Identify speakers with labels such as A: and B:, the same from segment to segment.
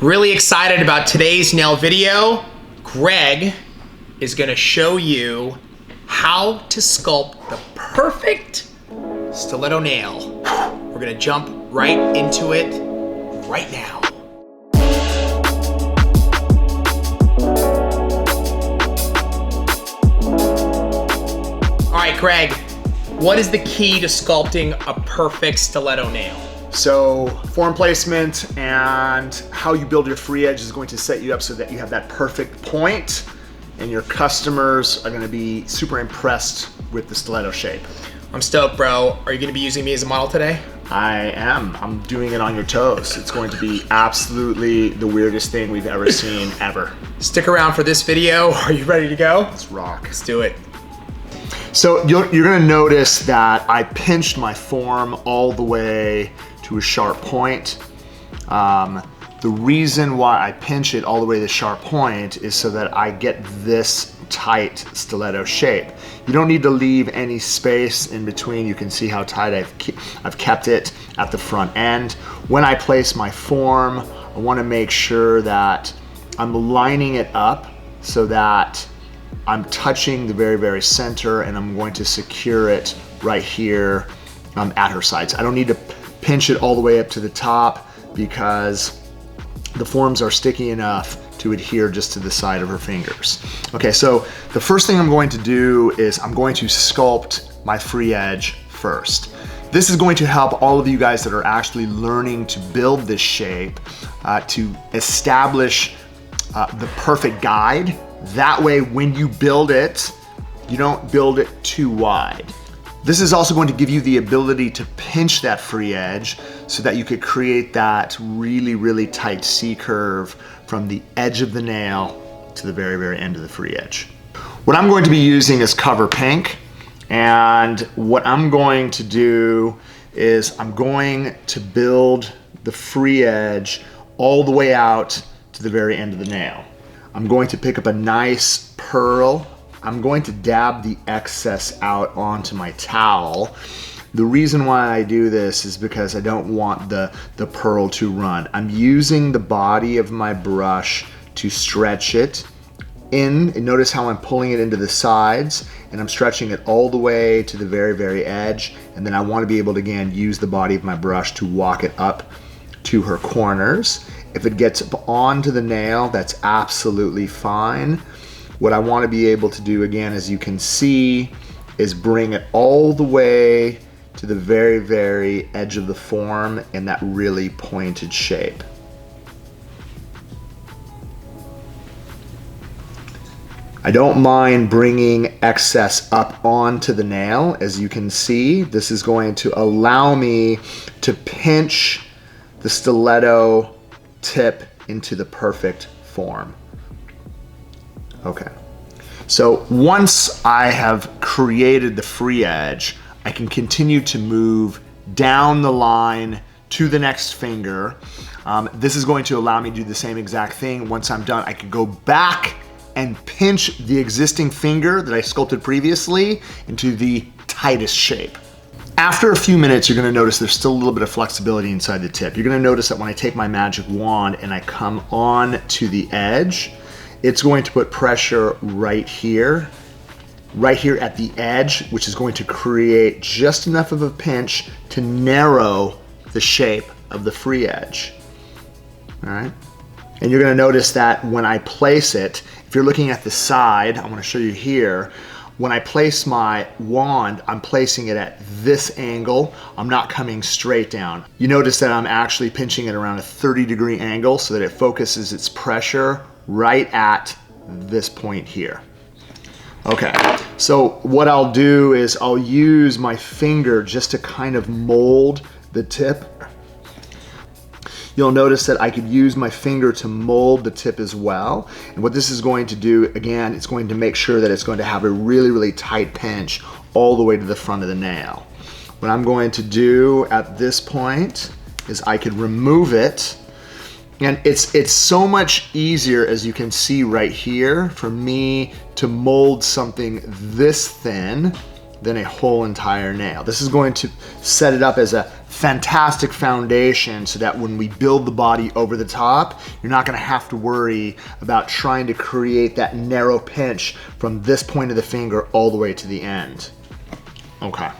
A: Really excited about today's nail video. Greg is gonna show you how to sculpt the perfect stiletto nail. We're gonna jump right into it right now. All right, Greg, what is the key to sculpting a perfect stiletto nail?
B: So form placement and how you build your free edge is going to set you up so that you have that perfect point, and your customers are going to be super impressed with the stiletto shape.
A: I'm stoked, bro. Are you going to be using me as a model today?
B: I am. I'm doing it on your toes. It's going to be absolutely the weirdest thing we've ever seen, ever.
A: Stick around for this video. Are you ready to go?
B: Let's rock.
A: Let's do it.
B: So you're going to notice that I pinched my form all the way to a sharp point. The reason why I pinch it all the way to the sharp point is so that I get this tight stiletto shape. You don't need to leave any space in between. You can see how tight I've kept it at the front end. When I place my form, I want to make sure that I'm lining it up so that I'm touching the very, very center, and I'm going to secure it right here at her sides. I don't need to pinch it all the way up to the top because the forms are sticky enough to adhere just to the side of her fingers. Okay, so the first thing I'm going to do is I'm going to sculpt my free edge first. This is going to help all of you guys that are actually learning to build this shape to establish the perfect guide. That way, when you build it, you don't build it too wide. This is also going to give you the ability to pinch that free edge so that you could create that really, really tight C-curve from the edge of the nail to the very, very end of the free edge. What I'm going to be using is Cover Pink, and what I'm going to do is I'm going to build the free edge all the way out to the very end of the nail. I'm going to pick up a nice pearl. I'm going to dab the excess out onto my towel. The reason why I do this is because I don't want the pearl to run. I'm using the body of my brush to stretch it in, and notice how I'm pulling it into the sides, and I'm stretching it all the way to the very, very edge, and then I want to be able to, again, use the body of my brush to walk it up to her corners. If it gets onto the nail, that's absolutely fine. What I want to be able to do, again, as you can see, is bring it all the way to the very, very edge of the form in that really pointed shape. I don't mind bringing excess up onto the nail. As you can see, this is going to allow me to pinch the stiletto tip into the perfect form. Okay, so once I have created the free edge, I can continue to move down the line to the next finger. This is going to allow me to do the same exact thing. Once I'm done, I can go back and pinch the existing finger that I sculpted previously into the tightest shape. After a few minutes, you're gonna notice there's still a little bit of flexibility inside the tip. You're gonna notice that when I take my magic wand and I come on to the edge, it's going to put pressure right here at the edge, which is going to create just enough of a pinch to narrow the shape of the free edge. All right? And you're gonna notice that when I place it, if you're looking at the side, I wanna show you here, when I place my wand, I'm placing it at this angle. I'm not coming straight down. You notice that I'm actually pinching it around a 30-degree angle so that it focuses its pressure right at this point here. Okay, so what I'll do is I'll use my finger just to kind of mold the tip. You'll notice that I could use my finger to mold the tip as well. And what this is going to do, again, it's going to make sure that it's going to have a really, really tight pinch all the way to the front of the nail. What I'm going to do at this point is I could remove it. And it's so much easier, as you can see right here, for me to mold something this thin than a whole entire nail. This is going to set it up as a fantastic foundation so that when we build the body over the top, you're not gonna have to worry about trying to create that narrow pinch from this point of the finger all the way to the end. Okay.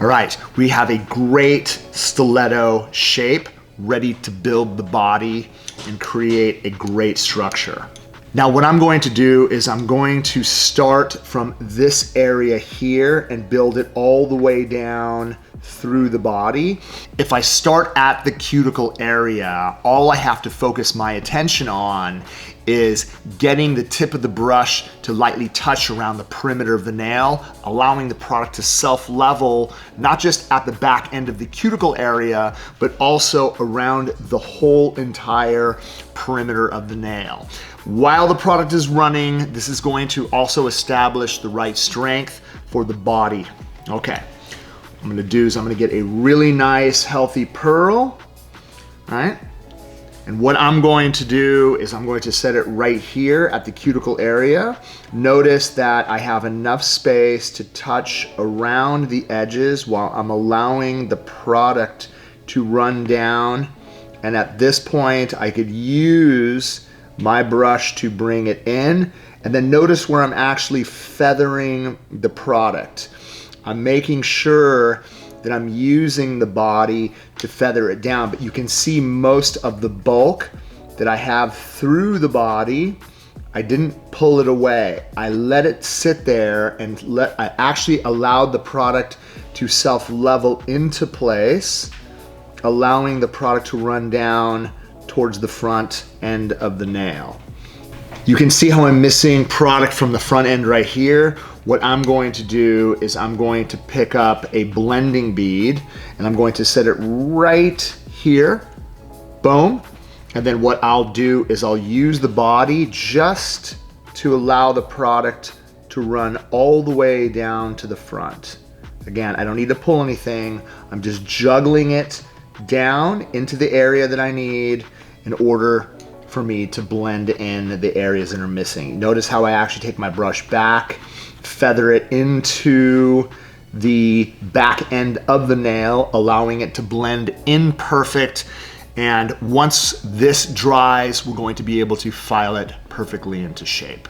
B: All right, we have a great stiletto shape ready to build the body and create a great structure. Now what I'm going to do is I'm going to start from this area here and build it all the way down through the body. If I start at the cuticle area, all I have to focus my attention on is getting the tip of the brush to lightly touch around the perimeter of the nail, allowing the product to self-level, not just at the back end of the cuticle area, but also around the whole entire perimeter of the nail. While the product is running, this is going to also establish the right strength for the body. Okay, what I'm gonna do is I'm gonna get a really nice healthy pearl, all right? And what I'm going to do is I'm going to set it right here at the cuticle area. Notice that I have enough space to touch around the edges while I'm allowing the product to run down. And at this point, I could use my brush to bring it in. And then notice where I'm actually feathering the product. I'm making sure that I'm using the body to feather it down, but you can see most of the bulk that I have through the body. I didn't pull it away. I let it sit there and I actually allowed the product to self-level into place, allowing the product to run down towards the front end of the nail. You can see how I'm missing product from the front end right here. What I'm going to do is I'm going to pick up a blending bead and I'm going to set it right here, boom. And then what I'll do is I'll use the body just to allow the product to run all the way down to the front. Again, I don't need to pull anything. I'm just juggling it down into the area that I need in order for me to blend in the areas that are missing. Notice how I actually take my brush back, feather it into the back end of the nail, allowing it to blend in perfect. And once this dries, we're going to be able to file it perfectly into shape.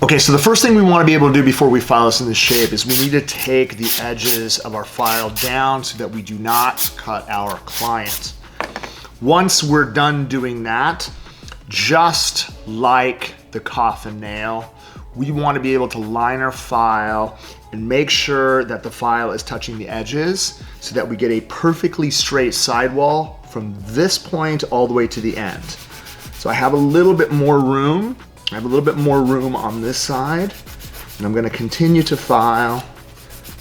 B: Okay, so the first thing we want to be able to do before we file this into shape is we need to take the edges of our file down so that we do not cut our client. Once we're done doing that, just like the coffin nail, we want to be able to line our file and make sure that the file is touching the edges so that we get a perfectly straight sidewall from this point all the way to the end. So I have a little bit more room. I have a little bit more room on this side, and I'm going to continue to file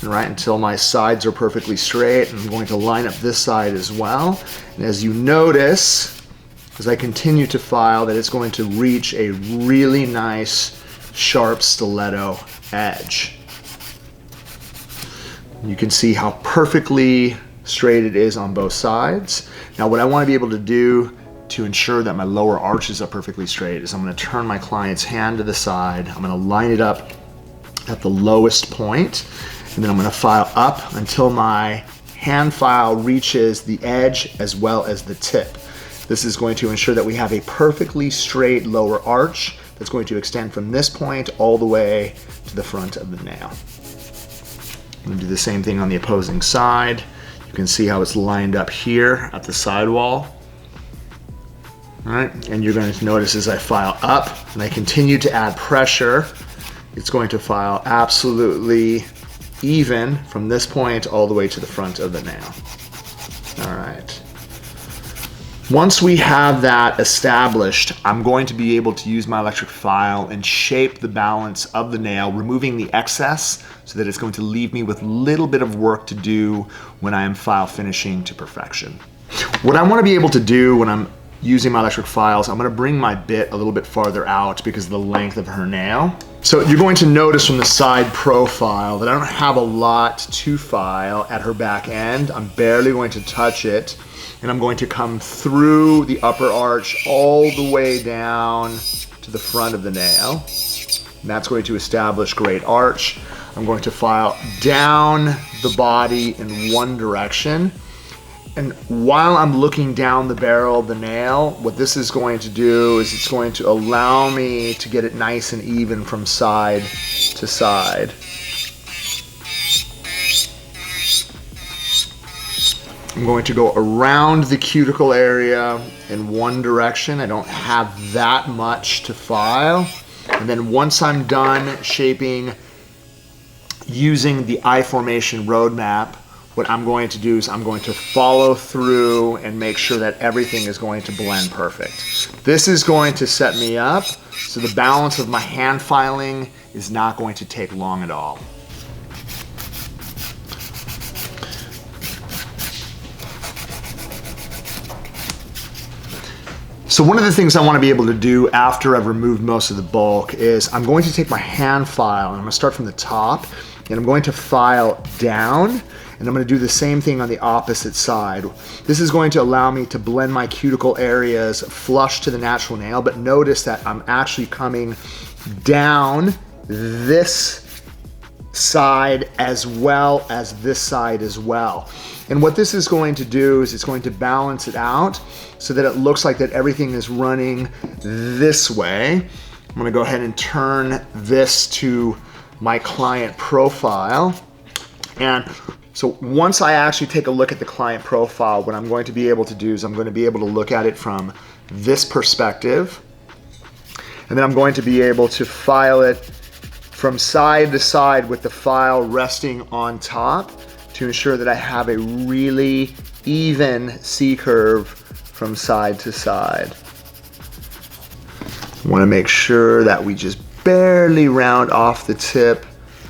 B: right until my sides are perfectly straight. And I'm going to line up this side as well. And as you notice, as I continue to file, that it's going to reach a really nice sharp stiletto edge. You can see how perfectly straight it is on both sides. Now what I want to be able to do to ensure that my lower arches are perfectly straight is I'm going to turn my client's hand to the side. I'm going to line it up at the lowest point, and then I'm going to file up until my hand file reaches the edge as well as the tip. This is going to ensure that we have a perfectly straight lower arch that's going to extend from this point all the way to the front of the nail. I'm going to do the same thing on the opposing side. You can see how it's lined up here at the sidewall. All right, and you're going to notice as I file up and I continue to add pressure, it's going to file absolutely even from this point all the way to the front of the nail. All right. Once we have that established, I'm going to be able to use my electric file and shape the balance of the nail, removing the excess so that it's going to leave me with a little bit of work to do when I am file finishing to perfection. What I want to be able to do when I'm using my electric files, I'm going to bring my bit a little bit farther out because of the length of her nail. So you're going to notice from the side profile that I don't have a lot to file at her back end. I'm barely going to touch it. And I'm going to come through the upper arch all the way down to the front of the nail. And that's going to establish great arch. I'm going to file down the body in one direction. And while I'm looking down the barrel of the nail, what this is going to do is it's going to allow me to get it nice and even from side to side. I'm going to go around the cuticle area in one direction. I don't have that much to file. And then once I'm done shaping using the I formation roadmap, what I'm going to do is I'm going to follow through and make sure that everything is going to blend perfect. This is going to set me up so the balance of my hand filing is not going to take long at all. So one of the things I want to be able to do after I've removed most of the bulk is I'm going to take my hand file and I'm going to start from the top and I'm going to file down and I'm going to do the same thing on the opposite side. This is going to allow me to blend my cuticle areas flush to the natural nail, but notice that I'm actually coming down this side as well as this side as well. And what this is going to do is it's going to balance it out so that it looks like that everything is running this way. I'm gonna go ahead and turn this to my client profile. And so once I actually take a look at the client profile, what I'm going to be able to do is I'm going to be able to look at it from this perspective. And then I'm going to be able to file it from side to side with the file resting on top to ensure that I have a really even C-curve from side to side. I want to make sure that we just barely round off the tip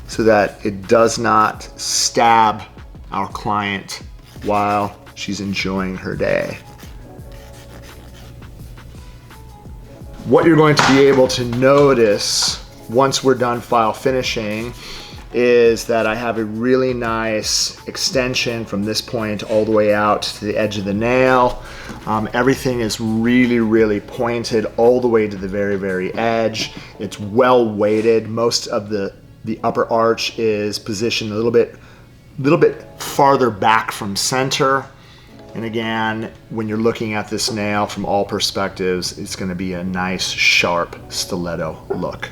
B: so that it does not stab our client while she's enjoying her day. What you're going to be able to notice once we're done file finishing is that I have a really nice extension from this point all the way out to the edge of the nail. Everything is really, really pointed all the way to the very, very edge. It's well weighted. Most of the upper arch is positioned a little bit farther back from center. And again, when you're looking at this nail from all perspectives, it's going to be a nice, sharp stiletto look.